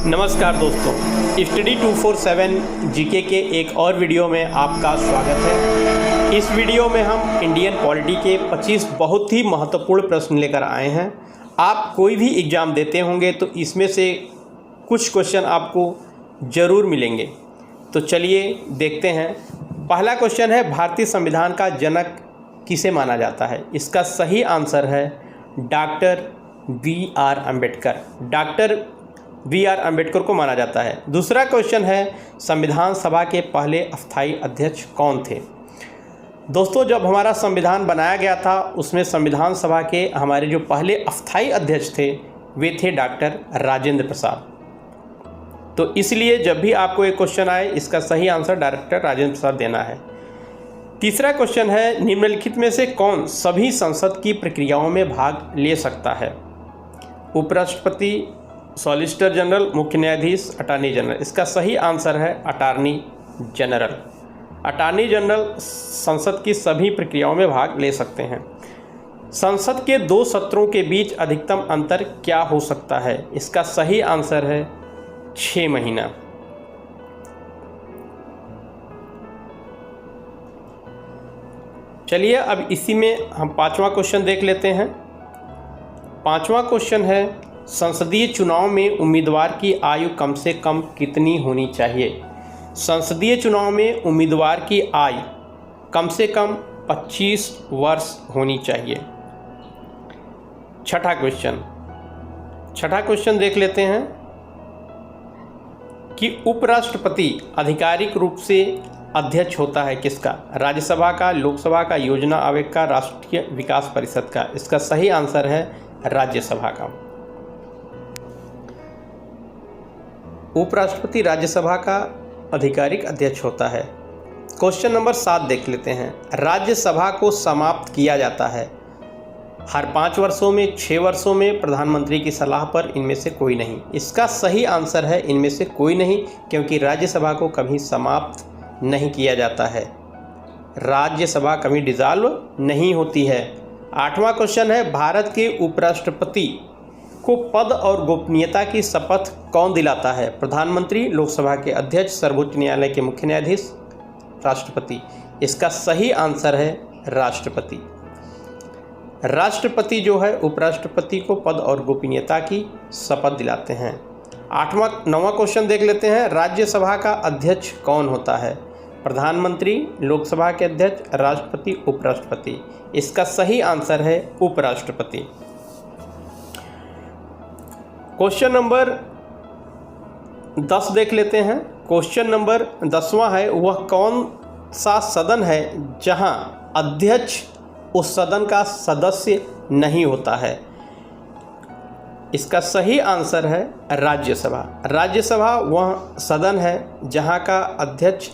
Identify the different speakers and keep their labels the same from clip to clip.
Speaker 1: नमस्कार दोस्तों, study 247 GK के एक और वीडियो में आपका स्वागत है। इस वीडियो में हम इंडियन पॉलिटी के 25 बहुत ही महत्वपूर्ण प्रश्न लेकर आए हैं। आप कोई भी एग्ज़ाम देते होंगे तो इसमें से कुछ क्वेश्चन आपको ज़रूर मिलेंगे। तो चलिए देखते हैं। पहला क्वेश्चन है, भारतीय संविधान का जनक किसे माना जाता है? इसका सही आंसर है doctor B R. Ambedkar. Doctor B R. Ambedkar को माना जाता है। दूसरा क्वेश्चन है, संविधान सभा के पहले अस्थायी अध्यक्ष कौन थे? दोस्तों, जब हमारा संविधान बनाया गया था उसमें संविधान सभा के हमारे जो पहले अस्थायी अध्यक्ष थे वे थे डॉक्टर राजेंद्र प्रसाद। तो इसलिए जब भी आपको एक क्वेश्चन आए इसका सही आंसर डॉक्टर राजेंद्र प्रसाद देना है। तीसरा क्वेश्चन है, निम्नलिखित में से कौन सभी संसद की प्रक्रियाओं में भाग ले सकता है? उपराष्ट्रपति, सॉलिसिटर जनरल, मुख्य न्यायाधीश, अटॉर्नी जनरल। इसका सही आंसर है अटॉर्नी जनरल। अटॉर्नी जनरल संसद की सभी प्रक्रियाओं में भाग ले सकते हैं। संसद के 2 सत्रों के बीच अधिकतम अंतर क्या हो सकता है? इसका सही आंसर है 6 महीना। चलिए अब इसी में हम 5वां क्वेश्चन देख लेते हैं। 5वां क्वेश्चन है, संसदीय चुनाव में उम्मीदवार की आयु कम से कम कितनी होनी चाहिए? संसदीय चुनाव में उम्मीदवार की आयु कम से कम 25 वर्ष होनी चाहिए। छठा क्वेश्चन देख लेते हैं कि उपराष्ट्रपति आधिकारिक रूप से अध्यक्ष होता है किसका? राज्यसभा का, लोकसभा का, योजना आयोग का, राष्ट्रीय विकास परिषद का। इसका सही आंसर है राज्यसभा का। उपराष्ट्रपति राज्यसभा का आधिकारिक अध्यक्ष होता है। क्वेश्चन नंबर 7 देख लेते हैं। राज्यसभा को समाप्त किया जाता है हर 5 वर्षों में, 6 वर्षों में, प्रधानमंत्री की सलाह पर, इनमें से कोई नहीं। इसका सही आंसर है इनमें से कोई नहीं, क्योंकि राज्यसभा को कभी समाप्त नहीं किया जाता है। राज्यसभा कभी डिसॉल्व नहीं होती है। 8वां क्वेश्चन है, भारत के उपराष्ट्रपति को पद और गोपनीयता की शपथ कौन दिलाता है? प्रधानमंत्री, लोकसभा के अध्यक्ष, सर्वोच्च न्यायालय के मुख्य न्यायाधीश, राष्ट्रपति। इसका सही आंसर है राष्ट्रपति। राष्ट्रपति जो है उपराष्ट्रपति को पद और गोपनीयता की शपथ दिलाते हैं। 9वां क्वेश्चन देख लेते हैं। राज्यसभा का अध्यक्ष कौन होता है? प्रधानमंत्री, लोकसभा के अध्यक्ष, राष्ट्रपति, उपराष्ट्रपति। इसका सही आंसर है उपराष्ट्रपति। क्वेश्चन नंबर 10 देख लेते हैं। क्वेश्चन नंबर 10वां है, वह कौन सा सदन है जहां अध्यक्ष उस सदन का सदस्य नहीं होता है? इसका सही आंसर है राज्यसभा। राज्यसभा वह सदन है जहां का अध्यक्ष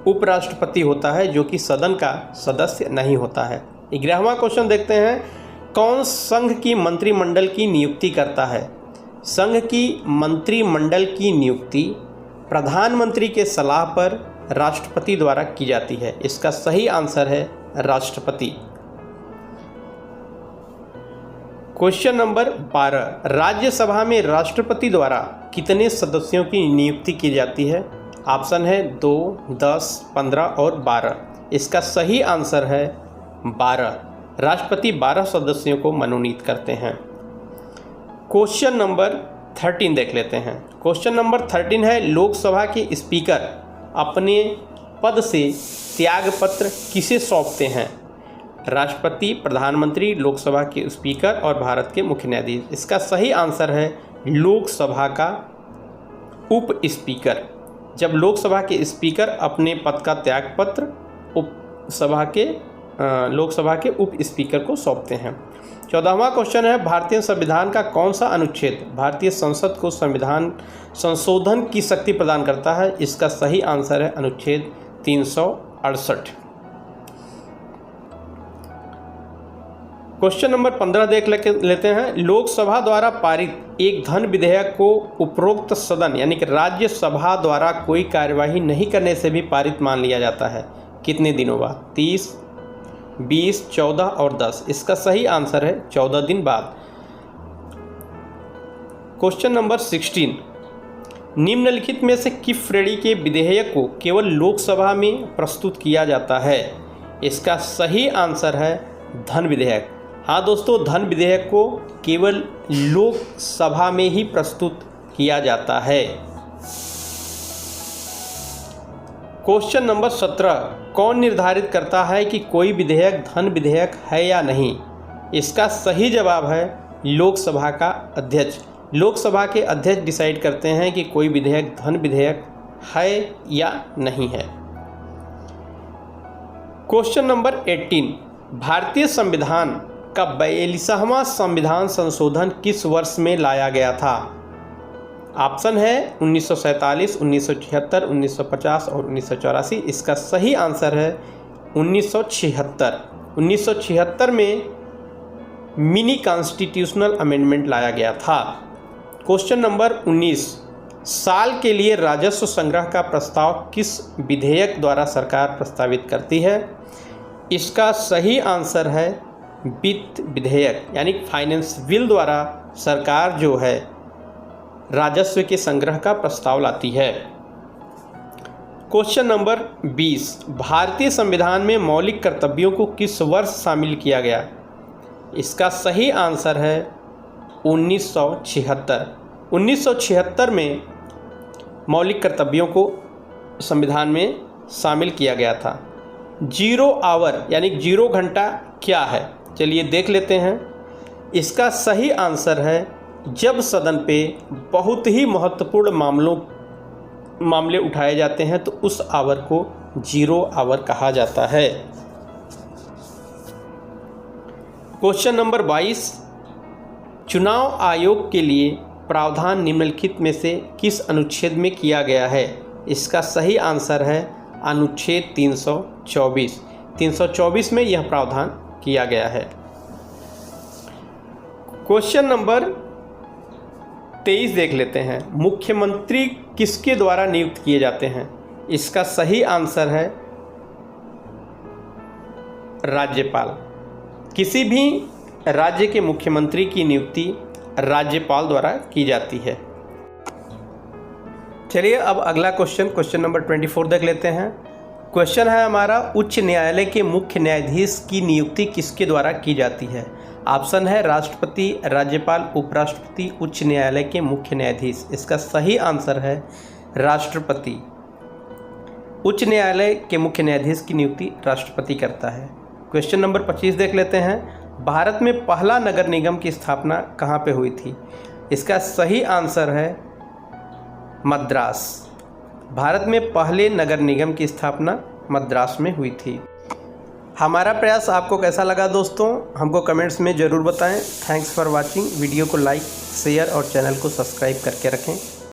Speaker 1: उपराष्ट्रपति होता है, जो कि सदन का सदस्य नहीं होता है। 11वां क्वेश्चन देखते हैं, कौन संघ की मंत्रिमंडल की नियुक्ति करता है? संघ की मंत्रिमंडल की नियुक्ति प्रधानमंत्री के सलाह पर राष्ट्रपति द्वारा की जाती है। इसका सही आंसर है राष्ट्रपति। क्वेश्चन नंबर 12, राज्यसभा में राष्ट्रपति द्वारा कितने सदस्यों की नियुक्ति की जाती है? ऑप्शन है 2, 10, 15 और 12। इसका सही आंसर है 12। राष्ट्रपति 12 सदस्यों को मनोनीत करते हैं। क्वेश्चन नंबर 13 देख लेते हैं। क्वेश्चन नंबर 13 है, लोकसभा के स्पीकर अपने पद से त्यागपत्र किसे सौंपते हैं? राष्ट्रपति, प्रधानमंत्री, लोकसभा के स्पीकर और भारत के मुख्य न्यायाधीश। इसका सही आंसर है लोकसभा का उप स्पीकर। जब लोकसभा के स्पीकर अपने पद का त्यागपत्र लोकसभा के उप स्पीकर को सौंपते हैं। 14वां क्वेश्चन है, भारतीय संविधान का कौन सा अनुच्छेद भारतीय संसद को संविधान संशोधन की शक्ति प्रदान करता है? इसका सही आंसर है अनुच्छेद 368। क्वेश्चन नंबर 15 देख लेते हैं। लोकसभा द्वारा पारित एक धन विधेयक को उपरोक्त सदन यानी कि राज्यसभा द्वारा कोई कार्यवाही नहीं करने से भी पारित मान लिया जाता है। कितने दिनों बाद? 30, 20, 14 और 10। इसका सही आंसर है 14 दिन बाद। क्वेश्चन नंबर 16, निम्नलिखित में से किस श्रेणी के विधेयक को केवल लोकसभा में प्रस्तुत किया जाता है? इसका सही आंसर है धन विधेयक। हाँ दोस्तों, धन विधेयक को केवल लोकसभा में ही प्रस्तुत किया जाता है। क्वेश्चन नंबर 17, कौन निर्धारित करता है कि कोई विधेयक धन विधेयक है या नहीं? इसका सही जवाब है लोकसभा का अध्यक्ष। लोकसभा के अध्यक्ष डिसाइड करते हैं कि कोई विधेयक धन विधेयक है या नहीं है। क्वेश्चन नंबर 18, भारतीय संविधान का 42वां संविधान संशोधन किस वर्ष में लाया गया था? ऑप्शन है 1947, 1976, 1950 और 1984। इसका सही आंसर है 1976। 1976 में मिनी कॉन्स्टिट्यूशनल अमेंडमेंट लाया गया था। क्वेश्चन नंबर 19, साल के लिए राजस्व संग्रह का प्रस्ताव किस विधेयक द्वारा सरकार प्रस्तावित करती है? इसका सही आंसर है वित्त विधेयक, यानी फाइनेंस बिल द्वारा सरकार जो है राजस्व के संग्रह का प्रस्ताव लाती है। क्वेश्चन नंबर 20, भारतीय संविधान में मौलिक कर्तव्यों को किस वर्ष शामिल किया गया? इसका सही आंसर है 1976। 1976 में मौलिक कर्तव्यों को संविधान में शामिल किया गया था। 0 आवर यानी 0 घंटा क्या है? चलिए देख लेते हैं। इसका सही आंसर है जब सदन पे बहुत ही महत्वपूर्ण मामले उठाए जाते हैं तो उस आवर को 0 आवर कहा जाता है। क्वेश्चन नंबर 22, चुनाव आयोग के लिए प्रावधान निम्नलिखित में से किस अनुच्छेद में किया गया है? इसका सही आंसर है अनुच्छेद 324। 324 में यह प्रावधान किया गया है। क्वेश्चन नंबर 23 देख लेते हैं। मुख्यमंत्री किसके द्वारा नियुक्त किए जाते हैं? इसका सही आंसर है राज्यपाल। किसी भी राज्य के मुख्यमंत्री की नियुक्ति राज्यपाल द्वारा की जाती है। चलिए अब अगला क्वेश्चन नंबर 24 देख लेते हैं। क्वेश्चन है हमारा, उच्च न्यायालय के मुख्य न्यायाधीश की नियुक्ति किसके द्वारा की जाती है? ऑप्शन है राष्ट्रपति, राज्यपाल, उपराष्ट्रपति, उच्च न्यायालय के मुख्य न्यायाधीश। इसका सही आंसर है राष्ट्रपति। उच्च न्यायालय के मुख्य न्यायाधीश की नियुक्ति राष्ट्रपति करता है। क्वेश्चन नंबर 25 देख लेते हैं। भारत में पहला नगर निगम की स्थापना कहाँ पे हुई थी? इसका सही आंसर है मद्रास। भारत में पहले नगर निगम की स्थापना मद्रास में हुई थी। हमारा प्रयास आपको कैसा लगा दोस्तों? हमको कमेंट्स में ज़रूर बताएं। Thanks for watching. वीडियो को लाइक, शेयर और चैनल को सब्सक्राइब करके रखें।